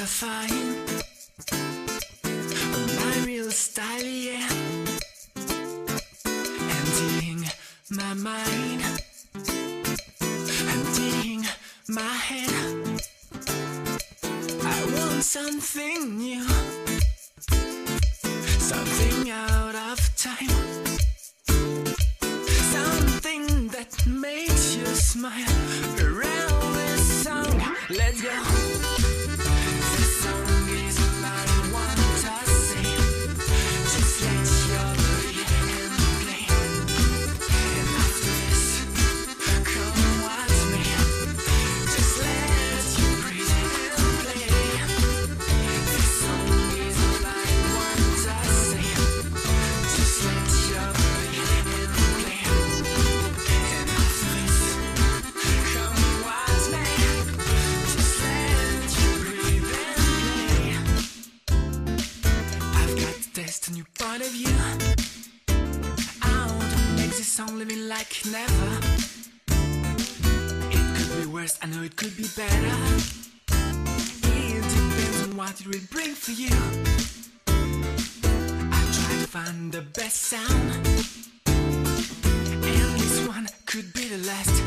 fine. My real style, yeah. Emptying my mind, emptying my head. I want something new, something out of time, something that makes you smile. Around this song, let's go. This song is all I want to say. Just let your body and play. And after this, come watch me. Just let you breathe and play. This song is all I want to say. Just let your body and play. And after this, come watch me. Just let you breathe and play. I've got to test a new point of view. I want to make this song living like never. It could be worse, I know it could be better. It depends on what it will bring for you. I try to find the best sound, and this one could be the last.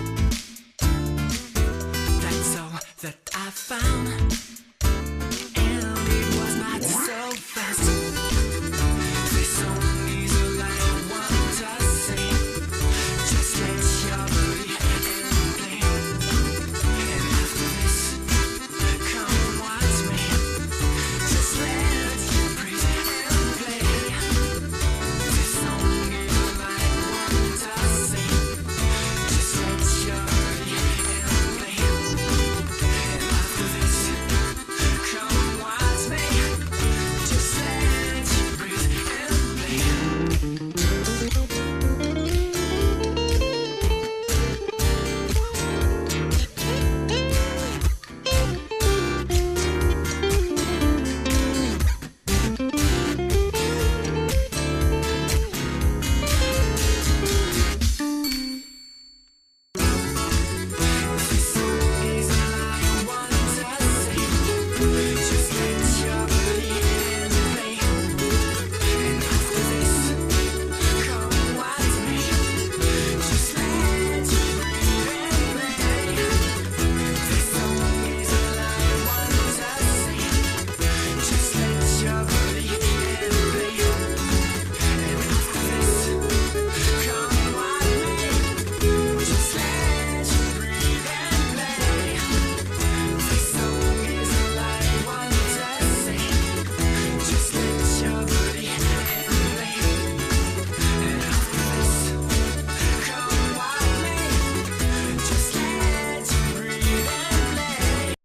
That's all that I found.